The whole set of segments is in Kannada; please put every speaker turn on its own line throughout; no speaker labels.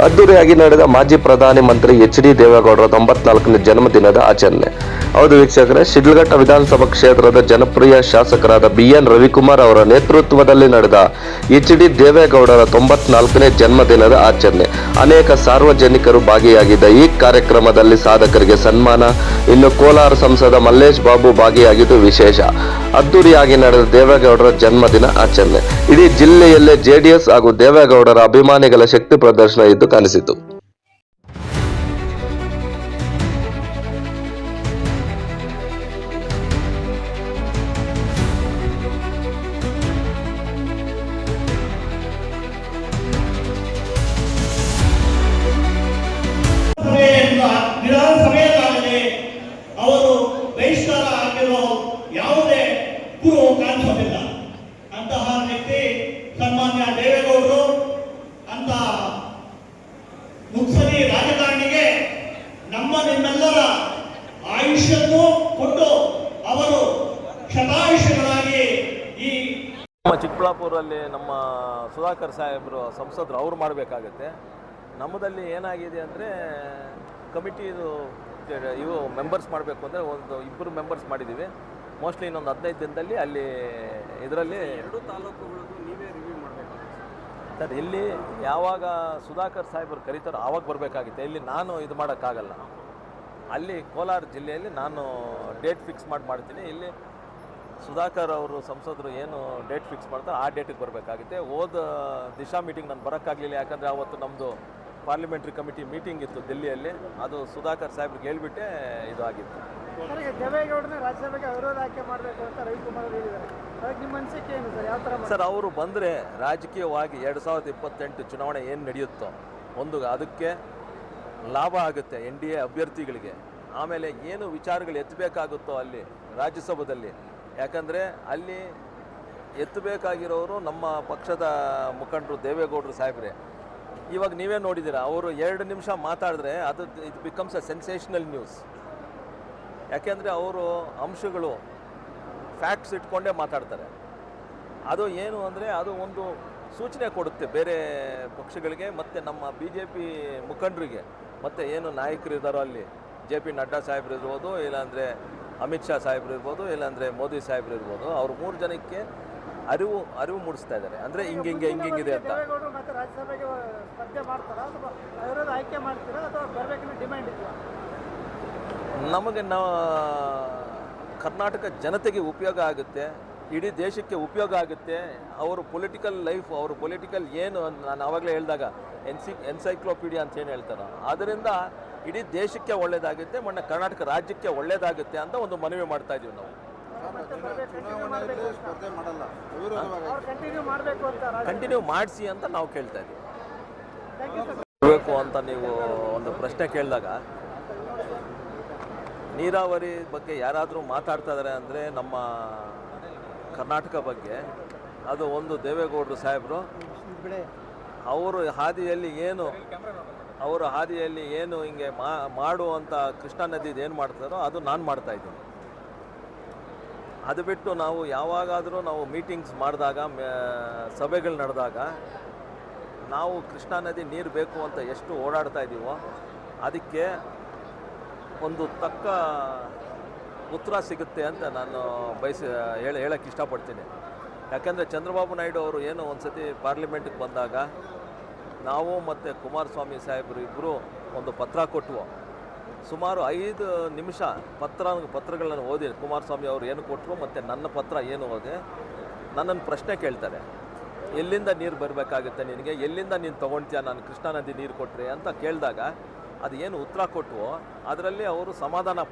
ಅದ್ದೂರಿಯಾಗಿ ನಡೆದ ಮಾಜಿ ಪ್ರಧಾನಿ ಮಂತ್ರಿ ಎಚ್.ಡಿ. ದೇವೇಗೌಡರ 94ನೇ ಜನ್ಮದಿನದ ಆಚರಣೆ. ಹೌದು ವೀಕ್ಷಕರೇ, ಶಿಡ್ಲಘಟ್ಟ ವಿಧಾನಸಭಾ ಕ್ಷೇತ್ರದ ಜನಪ್ರಿಯ ಶಾಸಕರಾದ ಬಿ.ಎನ್. ರವಿಕುಮಾರ್ ಅವರ ನೇತೃತ್ವದಲ್ಲಿ ನಡೆದ ಎಚ್.ಡಿ. ದೇವೇಗೌಡರ 94ನೇ ಜನ್ಮದಿನದ ಆಚರಣೆ. ಅನೇಕ ಸಾರ್ವಜನಿಕರು ಭಾಗಿಯಾಗಿದ್ದ ಈ ಕಾರ್ಯಕ್ರಮದಲ್ಲಿ ಸಾಧಕರಿಗೆ ಸನ್ಮಾನ, ಇನ್ನು ಕೋಲಾರ ಸಂಸದ ಮಲ್ಲೇಶ್ ಬಾಬು ಭಾಗಿಯಾಗಿದ್ದು ವಿಶೇಷ. ಅದ್ದೂರಿಯಾಗಿ ನಡೆದ ದೇವೇಗೌಡರ ಜನ್ಮದಿನ ಆಚರಣೆ ಇಡೀ ಜಿಲ್ಲೆಯಲ್ಲೇ ಜೆಡಿಎಸ್ ಹಾಗೂ ದೇವೇಗೌಡರ ಅಭಿಮಾನಿಗಳ ಶಕ್ತಿ ಪ್ರದರ್ಶನ ಇದ್ದು ಕಾಣಿಸಿತು.
ವಿಧಾನಸಭೆಯಲ್ಲಾಗಲಿ ಅವರು ಬಹಿಷ್ಕಾರ ಹಾಕಿರೋ ಯಾವುದೇ ಗುರು ಕಾಣಿಸೋದಿಲ್ಲ. ಅಂತಹ ವ್ಯಕ್ತಿ ಸನ್ಮಾನ್ಯ ದೇವೇಗೌಡರು. ಅಂತ ಮುತ್ಸದಿ ರಾಜಕಾರಣಿಗೆ ನಿಮ್ಮೆಲ್ಲರ ಆಯುಷ್ಯವನ್ನು ಕೊಟ್ಟು ಅವರು ಶತಾಯುಷ್ಯಗಳಾಗಿ ಈ
ನಮ್ಮ ಚಿಕ್ಕಬಳ್ಳಾಪುರಲ್ಲಿ ನಮ್ಮ ಸುಧಾಕರ್ ಸಾಹೇಬರು ಸಂಸದರು ಅವ್ರು ಮಾಡಬೇಕಾಗತ್ತೆ. ನಮ್ಮದಲ್ಲಿ ಏನಾಗಿದೆ ಅಂದರೆ ಕಮಿಟಿದು ಇವು ಮೆಂಬರ್ಸ್ ಮಾಡಬೇಕು ಅಂದರೆ ಒಂದು 2 ಮೆಂಬರ್ಸ್ ಮಾಡಿದ್ದೀವಿ. ಮೋಸ್ಟ್ಲಿ ಇನ್ನೊಂದು 15 ದಿನದಲ್ಲಿ ಅಲ್ಲಿ ಇದರಲ್ಲಿ 2 ತಾಲೂಕುಗಳಿಗೂ ನೀವೇ ರಿವ್ಯೂ ಮಾಡಬೇಕು ಸರ್. ಇಲ್ಲಿ ಯಾವಾಗ ಸುಧಾಕರ್ ಸಾಹೇಬರು ಕರೀತಾರೋ ಆವಾಗ ಬರಬೇಕಾಗುತ್ತೆ. ಇಲ್ಲಿ ನಾನು ಇದು ಮಾಡೋಕ್ಕಾಗಲ್ಲ. ಅಲ್ಲಿ ಕೋಲಾರ ಜಿಲ್ಲೆಯಲ್ಲಿ ನಾನು ಡೇಟ್ ಫಿಕ್ಸ್ ಮಾಡ್ತೀನಿ. ಇಲ್ಲಿ ಸುಧಾಕರ್ ಅವರು ಸಂಸದರು ಏನು ಡೇಟ್ ಫಿಕ್ಸ್ ಮಾಡ್ತಾರೆ ಆ ಡೇಟಿಗೆ ಬರಬೇಕಾಗುತ್ತೆ. ದಿಶಾ ಮೀಟಿಂಗ್ ನಾನು ಬರೋಕ್ಕಾಗಲಿಲ್ಲ, ಯಾಕಂದರೆ ಅವತ್ತು ನಮ್ಮದು ಪಾರ್ಲಿಮೆಂಟ್ರಿ ಕಮಿಟಿ ಮೀಟಿಂಗ್ ಇತ್ತು ದಿಲ್ಲಿಯಲ್ಲಿ. ಅದು ಸುಧಾಕರ್ ಸಾಹೇಬ್ರಿಗೆ ಹೇಳ್ಬಿಟ್ಟೆ ಇದು ಆಗಿತ್ತು.
ದೇವೇಗೌಡರನ್ನ ರಾಜ್ಯಸಭೆಗೆ ಅವಿರೋಧ ಆಯ್ಕೆ ಮಾಡಬೇಕು ಅಂತ ರವಿಕುಮಾರ್ ಅವರು ಹೇಳಿದ್ದಾರೆ. ಅದಕ್ಕೆ ನಿಮ್ಮ ಅನಿಸಿಕೆ ಏನು ಸರ್? ಯಾವ ಥರ
ಸರ್, ಅವರು ಬಂದರೆ ರಾಜಕೀಯವಾಗಿ 2028 ಚುನಾವಣೆ ಏನು ನಡೆಯುತ್ತೋ ಅದಕ್ಕೆ ಲಾಭ ಆಗುತ್ತೆ NDA ಅಭ್ಯರ್ಥಿಗಳಿಗೆ. ಆಮೇಲೆ ಏನು ವಿಚಾರಗಳು ಎತ್ತಬೇಕಾಗುತ್ತೋ ಅಲ್ಲಿ ರಾಜ್ಯಸಭೆಯಲ್ಲಿ, ಯಾಕಂದರೆ ಅಲ್ಲಿ ಎತ್ತಬೇಕಾಗಿರೋರು ನಮ್ಮ ಪಕ್ಷದ ಮುಖಂಡರು ದೇವೇಗೌಡರು ಸಾಹೇಬ್ರೆ. ಇವಾಗ ನೀವೇ ನೋಡಿದ್ದೀರಾ, ಅವರು 2 ನಿಮಿಷ ಮಾತಾಡಿದ್ರೆ it becomes a sensational news. ಯಾಕೆಂದರೆ ಅವರು ಅಂಶಗಳು ಫ್ಯಾಕ್ಟ್ಸ್ ಇಟ್ಕೊಂಡೇ ಮಾತಾಡ್ತಾರೆ. ಅದು ಏನು ಅಂದರೆ ಅದು ಒಂದು ಸೂಚನೆ ಕೊಡುತ್ತೆ ಬೇರೆ ಪಕ್ಷಗಳಿಗೆ ಮತ್ತು ನಮ್ಮ BJP ಮುಖಂಡರಿಗೆ ಮತ್ತು ಏನು ನಾಯಕರು ಇದ್ದಾರೋ ಅಲ್ಲಿ JP ನಡ್ಡಾ ಸಾಹೇಬ್ರು ಇರ್ಬೋದು, ಇಲ್ಲಾಂದರೆ ಅಮಿತ್ ಶಾ ಸಾಹೇಬ್ರು ಇರ್ಬೋದು, ಇಲ್ಲಾಂದರೆ ಮೋದಿ ಸಾಹೇಬ್ರು ಇರ್ಬೋದು. ಅವರು 3 ಜನಕ್ಕೆ ಅರಿವು ಮೂಡಿಸ್ತಾ ಇದ್ದಾರೆ. ಅಂದರೆ ಹಿಂಗಿದೆ ಅಂತ.
ರಾಜ್ಯಸಭೆಗೆ ಸ್ಪರ್ಧೆ ಮಾಡ್ತಾರಾ ಅಥವಾ ಅವಿರೋಧ ಆಯ್ಕೆ ಮಾಡ್ತೀರಾ ಅಥವಾ ಬರಬೇಕನ್ನೋ ಡಿಮ್ಯಾಂಡ್ ಇದೆಯಾ?
ನಮಗೆ ಕರ್ನಾಟಕ ಜನತೆಗೆ ಉಪಯೋಗ ಆಗುತ್ತೆ, ಇಡೀ ದೇಶಕ್ಕೆ ಉಪಯೋಗ ಆಗುತ್ತೆ. ಅವರು ಪೊಲಿಟಿಕಲ್ ಲೈಫ್, ಅವರು ಪೊಲಿಟಿಕಲ್ ಏನು ನಾನು ಆವಾಗಲೇ ಹೇಳಿದಾಗ ಎನ್ಸೈಕ್ಲೋಪೀಡಿಯಾ ಅಂತ ಏನು ಹೇಳ್ತಾರೋ, ಅದರಿಂದ ಇಡೀ ದೇಶಕ್ಕೆ ಒಳ್ಳೆಯದಾಗುತ್ತೆ, ಕರ್ನಾಟಕ ರಾಜ್ಯಕ್ಕೆ ಒಳ್ಳೆಯದಾಗುತ್ತೆ ಅಂತ ಒಂದು ಮನವಿ ಮಾಡ್ತಾ ಇದ್ದೀವಿ ನಾವು. ಕಂಟಿನ್ಯೂ ಮಾಡಿಸಿ ಅಂತ ನಾವು ಕೇಳ್ತಾ ಇದ್ದೀವಿ. ಬೇಕು ಅಂತ ನೀವು ಒಂದು ಪ್ರಶ್ನೆ ಕೇಳಿದಾಗ, ನೀರಾವರಿ ಬಗ್ಗೆ ಯಾರಾದರೂ ಮಾತಾಡ್ತಾ ಇದ್ದಾರೆ ಅಂದರೆ ನಮ್ಮ ಕರ್ನಾಟಕ ಬಗ್ಗೆ, ಅದು ಒಂದು ದೇವೇಗೌಡರು ಸಾಹೇಬರು ಅವರು ಹಾದಿಯಲ್ಲಿ ಏನು ಹಿಂಗೆ ಮಾಡುವಂಥ ಕೃಷ್ಣಾ ನದಿದು ಏನು ಮಾಡ್ತಾರೋ ಅದು ನಾನು ಮಾಡ್ತಾಯಿದ್ದೀನಿ. ಅದು ಬಿಟ್ಟು ನಾವು ಯಾವಾಗಾದರೂ ನಾವು ಮೀಟಿಂಗ್ಸ್ ಮಾಡಿದಾಗ, ಸಭೆಗಳು ನಡೆದಾಗ ನಾವು ಕೃಷ್ಣಾ ನದಿ ನೀರು ಬೇಕು ಅಂತ ಎಷ್ಟು ಓಡಾಡ್ತಾ ಇದ್ದೀವೋ ಅದಕ್ಕೆ ಒಂದು ತಕ್ಕ ಉತ್ತರ ಸಿಗುತ್ತೆ ಅಂತ ನಾನು ಹೇಳಕ್ಕೆ ಇಷ್ಟಪಡ್ತೀನಿ. ಯಾಕೆಂದರೆ ಚಂದ್ರಬಾಬು ನಾಯ್ಡು ಅವರು ಏನು ಒಂದು ಸತಿ ಪಾರ್ಲಿಮೆಂಟಿಗೆ ಬಂದಾಗ ನಾವು ಮತ್ತು ಕುಮಾರಸ್ವಾಮಿ ಸಾಹೇಬರು ಇಬ್ಬರು ಒಂದು ಪತ್ರ ಕೊಟ್ಟವು. ಸುಮಾರು 5 ನಿಮಿಷ ಪತ್ರಗಳನ್ನು ಓದಿ ಕುಮಾರಸ್ವಾಮಿ ಅವರು ಏನು ಕೊಟ್ಟರು ಮತ್ತು ನನ್ನ ಪತ್ರ ಏನು ಓದಿ ನನ್ನನ್ನು ಪ್ರಶ್ನೆ ಕೇಳ್ತಾರೆ, ಎಲ್ಲಿಂದ ನೀರು ಬರಬೇಕಾಗುತ್ತೆ ನಿನಗೆ, ಎಲ್ಲಿಂದ ನೀನು ತೊಗೊಳ್ತೀಯ ನಾನು ಕೃಷ್ಣಾ ನದಿ ನೀರು ಕೊಟ್ಟರೆ ಅಂತ ಕೇಳಿದಾಗ ಅದು ಏನು ಉತ್ತರ ಕೊಟ್ಟವೋ ಅದರಲ್ಲಿ ಅವರು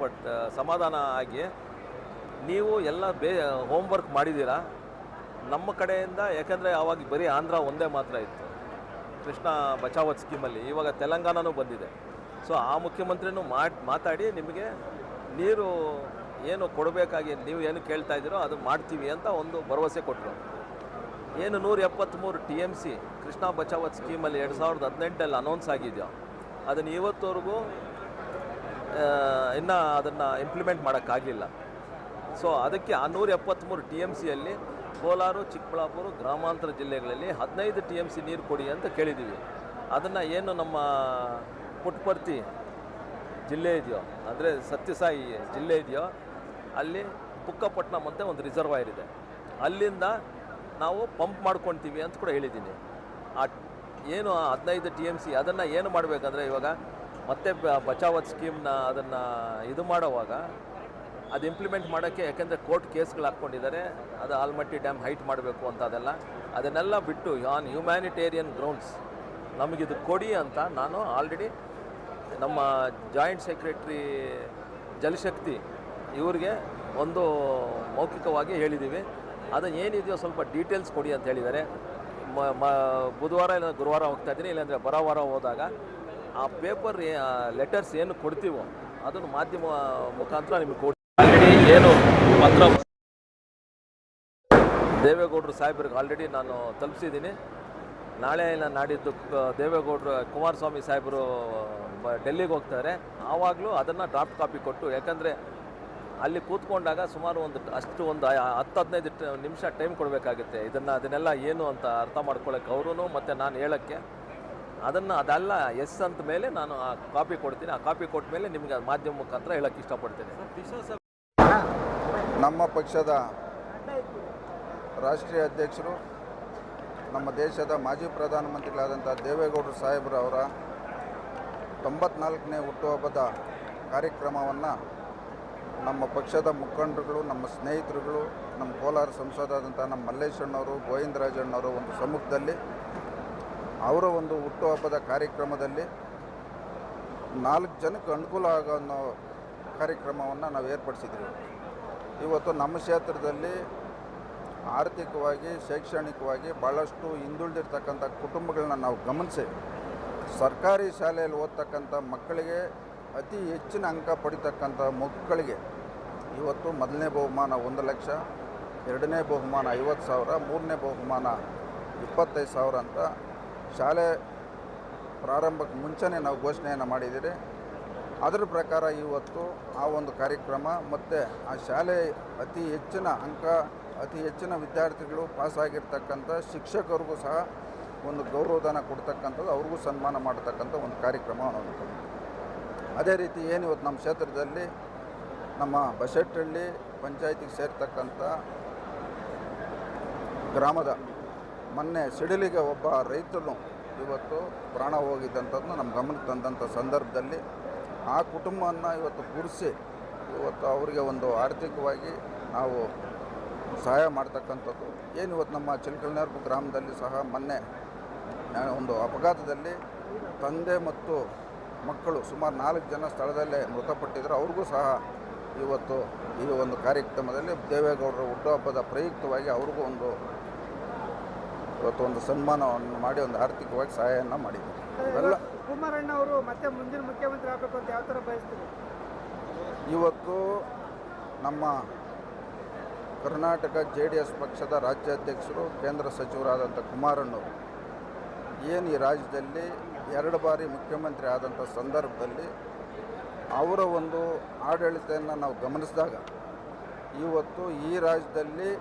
ಸಮಾಧಾನ ಆಗಿ, ನೀವು ಎಲ್ಲ ಹೋಮ್ವರ್ಕ್ ಮಾಡಿದ್ದೀರಾ ನಮ್ಮ ಕಡೆಯಿಂದ. ಯಾಕೆಂದರೆ ಆವಾಗ ಬರೀ ಆಂಧ್ರ ಒಂದೇ ಮಾತ್ರ ಇತ್ತು ಕೃಷ್ಣಾ ಬಚಾವತ್ ಸ್ಕೀಮಲ್ಲಿ, ಇವಾಗ ತೆಲಂಗಾಣನೂ ಬಂದಿದೆ. ಸೊ ಆ ಮುಖ್ಯಮಂತ್ರಿನೂ ಮಾತಾಡಿ ನಿಮಗೆ ನೀರು ಏನು ಕೊಡಬೇಕಾಗಿ ನೀವು ಏನು ಕೇಳ್ತಾ ಇದ್ದೀರೋ ಅದು ಮಾಡ್ತೀವಿ ಅಂತ ಒಂದು ಭರವಸೆ ಕೊಟ್ಟರು. ಏನು 173 TMC ಕೃಷ್ಣಾ ಬಚಾವತ್ ಸ್ಕೀಮಲ್ಲಿ 2018 ಅನೌನ್ಸ್ ಆಗಿದೆಯೋ ಅದನ್ನು ಇವತ್ತವರೆಗೂ ಇನ್ನೂ ಅದನ್ನು ಇಂಪ್ಲಿಮೆಂಟ್ ಮಾಡೋಕ್ಕಾಗಲಿಲ್ಲ. ಸೊ ಅದಕ್ಕೆ ಆ 173 TMCಯಲ್ಲಿ ಕೋಲಾರ, ಚಿಕ್ಕಬಳ್ಳಾಪುರ, ಗ್ರಾಮಾಂತರ ಜಿಲ್ಲೆಗಳಲ್ಲಿ 15 TMC ನೀರು ಕೊಡಿ ಅಂತ ಕೇಳಿದ್ದೀವಿ. ಅದನ್ನು ಏನು ನಮ್ಮ ಪುಟ್ಟಪರ್ತಿ ಜಿಲ್ಲೆ ಇದೆಯೋ, ಅಂದರೆ ಸತ್ಯಸಾಯಿ ಜಿಲ್ಲೆ ಇದೆಯೋ, ಅಲ್ಲಿ ಬುಕ್ಕಪಟ್ಟಣಂ ಅಂತ ಒಂದು ರಿಸರ್ವಾಯರ್ ಇದೆ, ಅಲ್ಲಿಂದ ನಾವು ಪಂಪ್ ಮಾಡ್ಕೊಳ್ತೀವಿ ಅಂತ ಕೂಡ ಹೇಳಿದ್ದೀನಿ. ಆ ಏನು 15 TMC ಅದನ್ನು ಏನು ಮಾಡಬೇಕಂದ್ರೆ ಇವಾಗ ಮತ್ತೆ ಬಚಾವತ್ ಸ್ಕೀಮ್ನ ಅದನ್ನು ಇದು ಮಾಡೋವಾಗ ಅದು ಇಂಪ್ಲಿಮೆಂಟ್ ಮಾಡೋಕ್ಕೆ, ಯಾಕೆಂದರೆ ಕೋರ್ಟ್ ಕೇಸ್ಗಳು ಹಾಕ್ಕೊಂಡಿದ್ದಾರೆ, ಅದು ಆಲ್ಮಟ್ಟಿ ಡ್ಯಾಮ್ ಹೈಟ್ ಮಾಡಬೇಕು ಅಂತ ಅದನ್ನೆಲ್ಲ ಬಿಟ್ಟು ಆನ್ ಹ್ಯುಮ್ಯಾನಿಟೇರಿಯನ್ ಗ್ರೌಂಡ್ಸ್ ನಮಗಿದು ಕೊಡಿ ಅಂತ ನಾನು ಆಲ್ರೆಡಿ ನಮ್ಮ ಜಾಯಿಂಟ್ ಸೆಕ್ರೆಟ್ರಿ ಜಲಶಕ್ತಿ ಇವ್ರಿಗೆ ಒಂದು ಮೌಖಿಕವಾಗಿ ಹೇಳಿದ್ದೀವಿ. ಅದನ್ನು ಏನಿದೆಯೋ ಸ್ವಲ್ಪ ಡೀಟೇಲ್ಸ್ ಕೊಡಿ ಅಂತ ಹೇಳಿದ್ದಾರೆ. ಬುಧವಾರ ಇಲ್ಲ ಗುರುವಾರ ಹೋಗ್ತಾ ಇದ್ದೀನಿ, ಇಲ್ಲಾಂದರೆ ಬರೋ ವಾರ ಹೋದಾಗ ಆ ಪೇಪರ್ ಲೆಟರ್ಸ್ ಏನು ಕೊಡ್ತೀವೋ ಅದನ್ನು ಮಾಧ್ಯಮ ಮುಖಾಂತರ ನಿಮಗೆ ಕೊಡಿ. ಆಲ್ರೆಡಿ ಏನು ಪತ್ರ ದೇವೇಗೌಡರು ಸಾಹೇಬ್ರಿಗೆ ಆಲ್ರೆಡಿ ನಾನು ತಲುಪಿಸಿದ್ದೀನಿ. ನಾಳೆ ಇಲ್ಲ ನಾಡಿದ್ದು ದೇವೇಗೌಡರು ಕುಮಾರಸ್ವಾಮಿ ಸಾಹೇಬರು ಡೆಲ್ಲಿಗೆ ಹೋಗ್ತಾರೆ, ಆವಾಗಲೂ ಅದನ್ನು ಡ್ರಾಫ್ಟ್ ಕಾಪಿ ಕೊಟ್ಟು, ಯಾಕಂದರೆ ಅಲ್ಲಿ ಕೂತ್ಕೊಂಡಾಗ ಸುಮಾರು ಒಂದು 10-15 ನಿಮಿಷ ಟೈಮ್ ಕೊಡಬೇಕಾಗುತ್ತೆ. ಅದನ್ನೆಲ್ಲ ಏನು ಅಂತ ಅರ್ಥ ಮಾಡ್ಕೊಳ್ಳೋಕೆ ಅವರು ಮತ್ತು ನಾನು ಹೇಳೋಕ್ಕೆ, ಅದೆಲ್ಲ ಎಸ್ ಅಂತ ಮೇಲೆ ನಾನು ಆ ಕಾಪಿ ಕೊಡ್ತೀನಿ. ಆ ಕಾಪಿ ಕೊಟ್ಟ ಮೇಲೆ ನಿಮಗೆ ಮಾಧ್ಯಮ ಮುಖಾಂತರ ಹೇಳೋಕ್ಕೆ ಇಷ್ಟಪಡ್ತೀನಿ.
ನಮ್ಮ ಪಕ್ಷದ ರಾಷ್ಟ್ರೀಯ ಅಧ್ಯಕ್ಷರು, ನಮ್ಮ ದೇಶದ ಮಾಜಿ ಪ್ರಧಾನಮಂತ್ರಿಗಳಾದಂಥ ದೇವೇಗೌಡರು ಸಾಹೇಬ್ರವರ 94ನೇ ಹುಟ್ಟುಹಬ್ಬದ ಕಾರ್ಯಕ್ರಮವನ್ನು ನಮ್ಮ ಪಕ್ಷದ ಮುಖಂಡರುಗಳು, ನಮ್ಮ ಸ್ನೇಹಿತರುಗಳು, ನಮ್ಮ ಕೋಲಾರ ಸಂಸದರಾದಂಥ ನಮ್ಮ ಮಲ್ಲೇಶಣ್ಣವರು, ಗೋವಿಂದರಾಜಣ್ಣವರು ಒಂದು ಸಮ್ಮುಖದಲ್ಲಿ ಅವರ ಒಂದು ಹುಟ್ಟುಹಬ್ಬದ ಕಾರ್ಯಕ್ರಮದಲ್ಲಿ 4 ಜನಕ್ಕೆ ಅನುಕೂಲ ಆಗೋ ಅನ್ನೋ ಕಾರ್ಯಕ್ರಮವನ್ನು ನಾವು ಏರ್ಪಡಿಸಿದ್ವಿ. ಇವತ್ತು ನಮ್ಮ ಕ್ಷೇತ್ರದಲ್ಲಿ ಆರ್ಥಿಕವಾಗಿ, ಶೈಕ್ಷಣಿಕವಾಗಿ ಭಾಳಷ್ಟು ಹಿಂದುಳಿದಿರ್ತಕ್ಕಂಥ ಕುಟುಂಬಗಳನ್ನ ನಾವು ಗಮನಿಸಿ ಸರ್ಕಾರಿ ಶಾಲೆಯಲ್ಲಿ ಓದ್ತಕ್ಕಂಥ ಮಕ್ಕಳಿಗೆ ಅತಿ ಹೆಚ್ಚಿನ ಅಂಕ ಪಡಿತಕ್ಕಂಥ ಮಕ್ಕಳಿಗೆ ಇವತ್ತು ಮೊದಲನೇ ಬಹುಮಾನ 1 ಲಕ್ಷ, ಎರಡನೇ ಬಹುಮಾನ 50,000, ಮೂರನೇ ಬಹುಮಾನ 25,000 ಅಂತ ಶಾಲೆ ಪ್ರಾರಂಭಕ್ಕೆ ಮುಂಚೆನೇ ನಾವು ಘೋಷಣೆಯನ್ನು ಮಾಡಿದ್ದೀರಿ. ಅದರ ಪ್ರಕಾರ ಇವತ್ತು ಆ ಒಂದು ಕಾರ್ಯಕ್ರಮ ಮತ್ತು ಆ ಶಾಲೆ ಅತಿ ಹೆಚ್ಚಿನ ಅಂಕ, ಅತಿ ಹೆಚ್ಚಿನ ವಿದ್ಯಾರ್ಥಿಗಳು ಪಾಸಾಗಿರ್ತಕ್ಕಂಥ ಶಿಕ್ಷಕರಿಗೂ ಸಹ ಒಂದು ಗೌರವಧನ ಕೊಡ್ತಕ್ಕಂಥದ್ದು, ಅವ್ರಿಗೂ ಸನ್ಮಾನ ಮಾಡತಕ್ಕಂಥ ಒಂದು ಕಾರ್ಯಕ್ರಮ ಅನ್ನೋದು. ಅದೇ ರೀತಿ ಏನು ಇವತ್ತು ನಮ್ಮ ಕ್ಷೇತ್ರದಲ್ಲಿ ನಮ್ಮ ಬಶೆಟ್ಟಹಳ್ಳಿ ಪಂಚಾಯತಿಗೆ ಸೇರ್ತಕ್ಕಂಥ ಗ್ರಾಮದ ಮೊನ್ನೆ ಸಿಡಿಲಿಗೆ ಒಬ್ಬ ರೈತನು ಇವತ್ತು ಪ್ರಾಣ ಹೋಗಿದ್ದಂಥದ್ದನ್ನು ನಮ್ಮ ಗಮನಕ್ಕೆ ತಂದಂಥ ಸಂದರ್ಭದಲ್ಲಿ ಆ ಕುಟುಂಬವನ್ನು ಇವತ್ತು ಕೂರಿಸಿ ಇವತ್ತು ಅವರಿಗೆ ಒಂದು ಆರ್ಥಿಕವಾಗಿ ನಾವು ಸಹಾಯ ಮಾಡ್ತಕ್ಕಂಥದ್ದು. ಏನು ಇವತ್ತು ನಮ್ಮ ಚಿಲ್ಕಲ್ನರ್ಪು ಗ್ರಾಮದಲ್ಲಿ ಸಹ ಮೊನ್ನೆ ಒಂದು ಅಪಘಾತದಲ್ಲಿ ತಂದೆ ಮತ್ತು ಮಕ್ಕಳು ಸುಮಾರು 4 ಜನ ಸ್ಥಳದಲ್ಲೇ ಮೃತಪಟ್ಟಿದ್ದರು. ಅವ್ರಿಗೂ ಸಹ ಇವತ್ತು ಈ ಒಂದು ಕಾರ್ಯಕ್ರಮದಲ್ಲಿ ದೇವೇಗೌಡರ ಹುಟ್ಟುಹಬ್ಬದ ಪ್ರಯುಕ್ತವಾಗಿ ಅವ್ರಿಗೂ ಇವತ್ತು ಒಂದು ಸನ್ಮಾನವನ್ನು ಮಾಡಿ ಒಂದು ಆರ್ಥಿಕವಾಗಿ ಸಹಾಯವನ್ನು ಮಾಡಿದ್ದಾರೆ. ಇವೆಲ್ಲ
ಕುಮಾರಣ್ಣ ಅವರು ಮತ್ತೆ ಮುಂದಿನ ಮುಖ್ಯಮಂತ್ರಿ ಆಗಬೇಕು ಅಂತ ಯಾವ ಥರ ಬಯಸ್ತೀರಿ?
ಇವತ್ತು ನಮ್ಮ ಕರ್ನಾಟಕ JDS ಪಕ್ಷದ ರಾಜ್ಯಾಧ್ಯಕ್ಷರು, ಕೇಂದ್ರ ಸಚಿವರಾದಂಥ ಕುಮಾರಣ್ಣವರು ಏನು ಈ ರಾಜ್ಯದಲ್ಲಿ 2 ಬಾರಿ ಮುಖ್ಯಮಂತ್ರಿ ಆದಂಥ ಸಂದರ್ಭದಲ್ಲಿ ಅವರ ಒಂದು ಆಡಳಿತವನ್ನು ನಾವು ಗಮನಿಸಿದಾಗ ಇವತ್ತು ಈ ರಾಜ್ಯದಲ್ಲಿ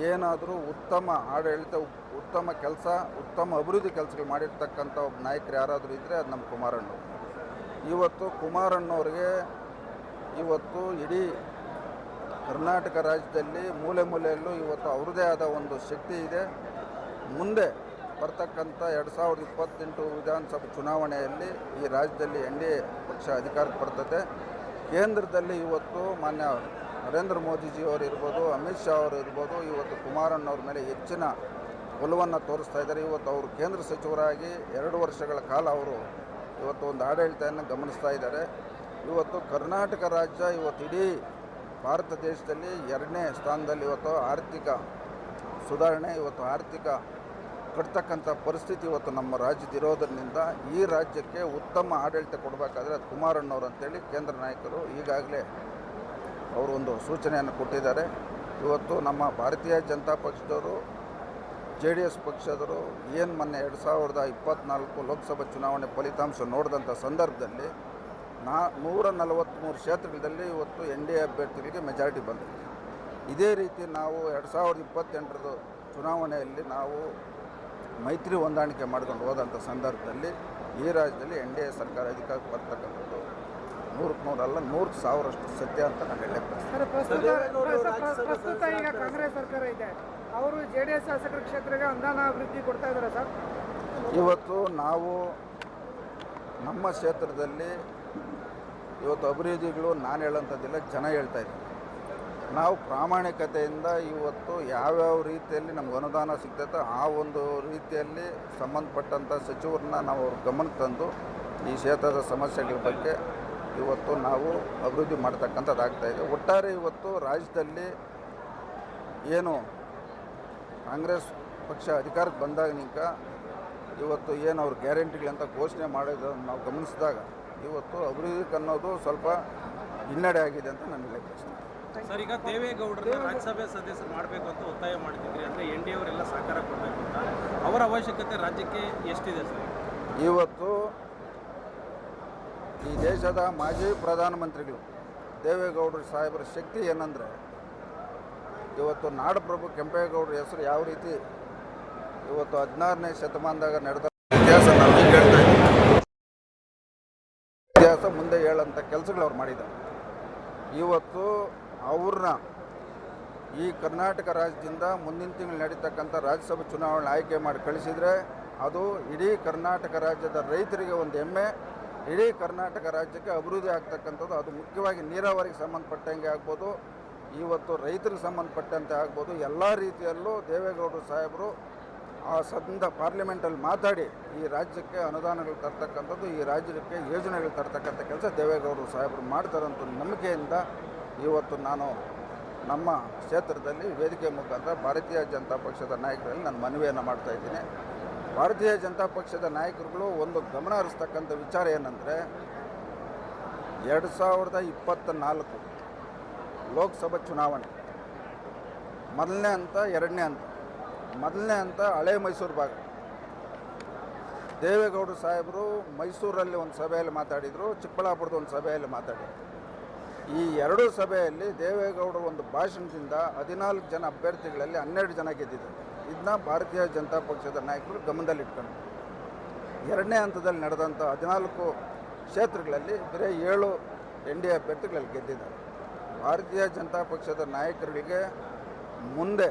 ಏನಾದರೂ ಉತ್ತಮ ಆಡಳಿತ, ಉತ್ತಮ ಕೆಲಸ, ಉತ್ತಮ ಅಭಿವೃದ್ಧಿ ಕೆಲಸಗಳು ಮಾಡಿರ್ತಕ್ಕಂಥ ಒಬ್ಬ ನಾಯಕರು ಯಾರಾದರೂ ಇದ್ದರೆ ಅದು ನಮ್ಮ ಕುಮಾರಣ್ಣವರು. ಇವತ್ತು ಕುಮಾರಣ್ಣವ್ರಿಗೆ ಇವತ್ತು ಇಡೀ ಕರ್ನಾಟಕ ರಾಜ್ಯದಲ್ಲಿ ಮೂಲೆ ಮೂಲೆಯಲ್ಲೂ ಇವತ್ತು ಅವ್ರದ್ದೇ ಆದ ಒಂದು ಶಕ್ತಿ ಇದೆ. ಮುಂದೆ ಬರ್ತಕ್ಕಂಥ 2028 ವಿಧಾನಸಭೆ ಚುನಾವಣೆಯಲ್ಲಿ ಈ ರಾಜ್ಯದಲ್ಲಿ NDA ಪಕ್ಷ ಅಧಿಕಾರಕ್ಕೆ ಬರ್ತದೆ. ಕೇಂದ್ರದಲ್ಲಿ ಇವತ್ತು ಮಾನ್ಯ ನರೇಂದ್ರ ಮೋದಿಜಿಯವರು ಇರ್ಬೋದು, ಅಮಿತ್ ಶಾ ಅವರು ಇರ್ಬೋದು, ಇವತ್ತು ಕುಮಾರಣ್ಣವ್ರ ಮೇಲೆ ಹೆಚ್ಚಿನ ಒಲವನ್ನು ತೋರಿಸ್ತಾ ಇದ್ದಾರೆ. ಇವತ್ತು ಅವರು ಕೇಂದ್ರ ಸಚಿವರಾಗಿ 2 ವರ್ಷಗಳ ಕಾಲ ಅವರು ಇವತ್ತು ಒಂದು ಆಡಳಿತವನ್ನು ಗಮನಿಸ್ತಾ ಇದ್ದಾರೆ. ಇವತ್ತು ಕರ್ನಾಟಕ ರಾಜ್ಯ ಇವತ್ತು ಇಡೀ ಭಾರತ ದೇಶದಲ್ಲಿ 2ನೇ ಸ್ಥಾನದಲ್ಲಿ ಇವತ್ತು ಆರ್ಥಿಕ ಸುಧಾರಣೆ, ಇವತ್ತು ಆರ್ಥಿಕ ಕಟ್ತಕ್ಕಂಥ ಪರಿಸ್ಥಿತಿ ಇವತ್ತು ನಮ್ಮ ರಾಜ್ಯದಿರೋದ್ರಿಂದ ಈ ರಾಜ್ಯಕ್ಕೆ ಉತ್ತಮ ಆಡಳಿತ ಕೊಡಬೇಕಾದ್ರೆ ಅದು ಕುಮಾರಣ್ಣವ್ರು ಅಂತೇಳಿ ಕೇಂದ್ರ ನಾಯಕರು ಈಗಾಗಲೇ ಅವರು ಒಂದು ಸೂಚನೆಯನ್ನು ಕೊಟ್ಟಿದ್ದಾರೆ. ಇವತ್ತು ನಮ್ಮ ಭಾರತೀಯ ಜನತಾ ಪಕ್ಷದವರು, JDS ಪಕ್ಷದವರು ಏನು ಮೊನ್ನೆ 2024 ಲೋಕಸಭಾ ಚುನಾವಣೆ ಫಲಿತಾಂಶ ನೋಡಿದಂಥ ಸಂದರ್ಭದಲ್ಲಿ 143 ಕ್ಷೇತ್ರಗಳಲ್ಲಿ ಇವತ್ತು NDA ಅಭ್ಯರ್ಥಿಗಳಿಗೆ ಮೆಜಾರಿಟಿ ಬಂದಿದೆ. ಇದೇ ರೀತಿ ನಾವು 2028 ಚುನಾವಣೆಯಲ್ಲಿ ನಾವು ಮೈತ್ರಿ ಹೊಂದಾಣಿಕೆ ಮಾಡ್ಕೊಂಡು ಹೋದಂಥ ಸಂದರ್ಭದಲ್ಲಿ ಈ ರಾಜ್ಯದಲ್ಲಿ ಎನ್ ಡಿ ಎ ಸರ್ಕಾರ ಅಧಿಕಾರಕ್ಕೆ ಬರ್ತಕ್ಕಂಥದ್ದು 100% 100,000% ಸತ್ಯ ಅಂತ ನಾನು ಹೇಳಕ್ಕೆ ಬಯಸ್ತೀನಿ.
ಪ್ರಸ್ತುತ ಈಗ ಕಾಂಗ್ರೆಸ್ ಸರ್ಕಾರ ಇದೆ, ಅವರು JDS ಶಾಸಕರ ಕ್ಷೇತ್ರಕ್ಕೆ ಅನುದಾನ ಅಭಿವೃದ್ಧಿ ಕೊಡ್ತಾ ಇದ್ದಾರೆ ಸರ್.
ಇವತ್ತು ನಾವು ನಮ್ಮ ಕ್ಷೇತ್ರದಲ್ಲಿ ಇವತ್ತು ಅಭಿವೃದ್ಧಿಗಳು ನಾನು ಹೇಳೋಂಥದ್ದಿಲ್ಲ, ಜನ ಹೇಳ್ತಾ ಇದ್ದೀನಿ. ನಾವು ಪ್ರಾಮಾಣಿಕತೆಯಿಂದ ಇವತ್ತು ಯಾವ್ಯಾವ ರೀತಿಯಲ್ಲಿ ನಮ್ಗೆ ಅನುದಾನ ಸಿಗ್ತೈತೋ ಆ ಒಂದು ರೀತಿಯಲ್ಲಿ ಸಂಬಂಧಪಟ್ಟಂಥ ಸಚಿವರನ್ನ ನಾವು ಅವ್ರ ಗಮನಕ್ಕೆ ತಂದು ಈ ಕ್ಷೇತ್ರದ ಸಮಸ್ಯೆಗಳ ಬಗ್ಗೆ ಇವತ್ತು ನಾವು ಅಭಿವೃದ್ಧಿ ಮಾಡ್ತಕ್ಕಂಥದ್ದಾಗ್ತಾಯಿದೆ. ಒಟ್ಟಾರೆ ಇವತ್ತು ರಾಜ್ಯದಲ್ಲಿ ಏನು ಕಾಂಗ್ರೆಸ್ ಪಕ್ಷ ಅಧಿಕಾರಕ್ಕೆ ಬಂದಾಗನಿಕ ಇವತ್ತು ಏನು ಅವ್ರ ಗ್ಯಾರಂಟಿಗಳಂತ ಘೋಷಣೆ ಮಾಡೋದನ್ನು ನಾವು ಗಮನಿಸಿದಾಗ ಇವತ್ತು ಅಭಿವೃದ್ಧಿ ಅನ್ನೋದು ಸ್ವಲ್ಪ ಹಿನ್ನಡೆ ಆಗಿದೆ ಅಂತ ನಾನು ಹೇಳಕ್ಕೆ ಇಷ್ಟ.
ಸರ್, ಈಗ ದೇವೇಗೌಡರನ್ನ ರಾಜ್ಯಸಭೆ ಸದಸ್ಯರು ಮಾಡಬೇಕು ಅಂತ ಒತ್ತಾಯ ಮಾಡ್ತಿದ್ರಿ, ಅಂದರೆ ಎನ್ ಡಿ ಅವರೆಲ್ಲ ಸಹಕಾರ ಕೊಡಬೇಕು ಅಂತ. ಅವರ ಅವಶ್ಯಕತೆ ರಾಜ್ಯಕ್ಕೆ ಎಷ್ಟಿದೆ ಸರ್?
ಇವತ್ತು ಈ ದೇಶದ ಮಾಜಿ ಪ್ರಧಾನಮಂತ್ರಿಗಳು ದೇವೇಗೌಡರು ಸಾಹೇಬರ ಶಕ್ತಿ ಏನಂದರೆ ಇವತ್ತು ನಾಡಪ್ರಭು ಕೆಂಪೇಗೌಡರ ಹೆಸರು ಯಾವ ರೀತಿ ಇವತ್ತು 16ನೇ ಶತಮಾನದಾಗ ನಡೆದ ಇತಿಹಾಸ ನಾವು ಈಗ ಹೇಳ್ತಾ ಇದ್ದೀವಿ. ಇತಿಹಾಸ ಮುಂದೆ ಹೇಳೋಂಥ ಕೆಲಸಗಳು ಅವ್ರು ಮಾಡಿದ್ದಾರೆ. ಇವತ್ತು ಅವ್ರನ್ನ ಈ ಕರ್ನಾಟಕ ರಾಜ್ಯದಿಂದ ಮುಂದಿನ ತಿಂಗಳು ನಡೀತಕ್ಕಂಥ ರಾಜ್ಯಸಭೆ ಚುನಾವಣೆ ಆಯ್ಕೆ ಮಾಡಿ ಕಳಿಸಿದರೆ ಅದು ಇಡೀ ಕರ್ನಾಟಕ ರಾಜ್ಯದ ರೈತರಿಗೆ ಒಂದು ಹೆಮ್ಮೆ, ಇಡೀ ಕರ್ನಾಟಕ ರಾಜ್ಯಕ್ಕೆ ಅಭಿವೃದ್ಧಿ ಆಗ್ತಕ್ಕಂಥದ್ದು. ಅದು ಮುಖ್ಯವಾಗಿ ನೀರಾವರಿಗೆ ಸಂಬಂಧಪಟ್ಟಂಗೆ ಆಗ್ಬೋದು, ಇವತ್ತು ರೈತರಿಗೆ ಸಂಬಂಧಪಟ್ಟಂತೆ ಆಗ್ಬೋದು. ಎಲ್ಲ ರೀತಿಯಲ್ಲೂ ದೇವೇಗೌಡರು ಸಾಹೇಬರು ಆ ಸಂದ ಪಾರ್ಲಿಮೆಂಟಲ್ಲಿ ಮಾತಾಡಿ ಈ ರಾಜ್ಯಕ್ಕೆ ಅನುದಾನಗಳು ತರ್ತಕ್ಕಂಥದ್ದು, ಈ ರಾಜ್ಯಕ್ಕೆ ಯೋಜನೆಗಳು ತರ್ತಕ್ಕಂಥ ಕೆಲಸ ದೇವೇಗೌಡರು ಸಾಹೇಬರು ಮಾಡ್ತಾರಂತ ನಂಬಿಕೆಯಿಂದ ಇವತ್ತು ನಾನು ನಮ್ಮ ಕ್ಷೇತ್ರದಲ್ಲಿ ವೇದಿಕೆ ಮುಖಾಂತರ ಭಾರತೀಯ ಜನತಾ ಪಕ್ಷದ ನಾಯಕರಲ್ಲಿ ನಾನು ಮನವಿಯನ್ನು ಮಾಡ್ತಾಯಿದ್ದೀನಿ. ಭಾರತೀಯ ಜನತಾ ಪಕ್ಷದ ನಾಯಕರುಗಳು ಒಂದು ಗಮನ ಹರಿಸ್ತಕ್ಕಂಥ ವಿಚಾರ ಏನಂದರೆ 2024 ಲೋಕಸಭಾ ಚುನಾವಣೆ ಮೊದಲನೇ ಹಂತ, ಎರಡನೇ ಹಂತ. ಮೊದಲನೇ ಹಂತ ಹಳೆ ಮೈಸೂರು ಭಾಗ. ದೇವೇಗೌಡರು ಸಾಹೇಬರು ಮೈಸೂರಲ್ಲಿ ಒಂದು ಸಭೆಯಲ್ಲಿ ಮಾತಾಡಿದರು, ಚಿಕ್ಕಬಳ್ಳಾಪುರದ ಒಂದು ಸಭೆಯಲ್ಲಿ ಮಾತಾಡಿದರು. ಈ ಎರಡೂ ಸಭೆಯಲ್ಲಿ ದೇವೇಗೌಡರು ಒಂದು ಭಾಷಣದಿಂದ 14 ಜನ ಅಭ್ಯರ್ಥಿಗಳಲ್ಲಿ 12 ಜನ ಗೆದ್ದಿದ್ದಾರೆ. ಇದನ್ನ ಭಾರತೀಯ ಜನತಾ ಪಕ್ಷದ ನಾಯಕರು ಗಮನದಲ್ಲಿಟ್ಕೊಂಡು ಎರಡನೇ ಹಂತದಲ್ಲಿ ನಡೆದಂಥ 14 ಕ್ಷೇತ್ರಗಳಲ್ಲಿ ಬರೀ 7 NDA ಅಭ್ಯರ್ಥಿಗಳಲ್ಲಿ ಗೆದ್ದಿದ್ದಾರೆ. ಭಾರತೀಯ ಜನತಾ ಪಕ್ಷದ ನಾಯಕರಿಗೆ ಮುಂದೆ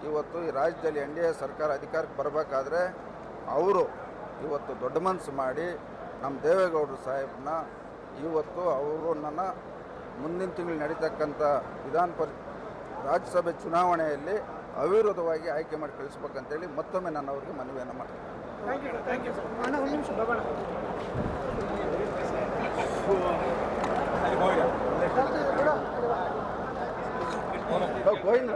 ಇವತ್ತು ಈ ರಾಜ್ಯದಲ್ಲಿ NDA ಸರ್ಕಾರ ಅಧಿಕಾರಕ್ಕೆ ಬರಬೇಕಾದ್ರೆ ಅವರು ಇವತ್ತು ದೊಡ್ಡ ಮನಸ್ಸು ಮಾಡಿ ನಮ್ಮ ದೇವೇಗೌಡರು ಸಾಹೇಬ್ರನ್ನ ಇವತ್ತು ಅವರು ನನ್ನ ಮುಂದಿನ ತಿಂಗಳು ನಡೀತಕ್ಕಂಥ ರಾಜ್ಯಸಭೆ ಚುನಾವಣೆಯಲ್ಲಿ ಅವಿರೋಧವಾಗಿ ಆಯ್ಕೆ ಮಾಡಿ ಕಳಿಸ್ಬೇಕಂತೇಳಿ ಮತ್ತೊಮ್ಮೆ ನಾನು ಅವರಿಗೆ ಮನವಿಯನ್ನು ಮಾಡ್ತೀನಿ.
Thank you sir. ಅಣ್ಣ ಒಂದು ನಿಮಿಷ ಬರೋಣ.
ಗೋವಿಂದ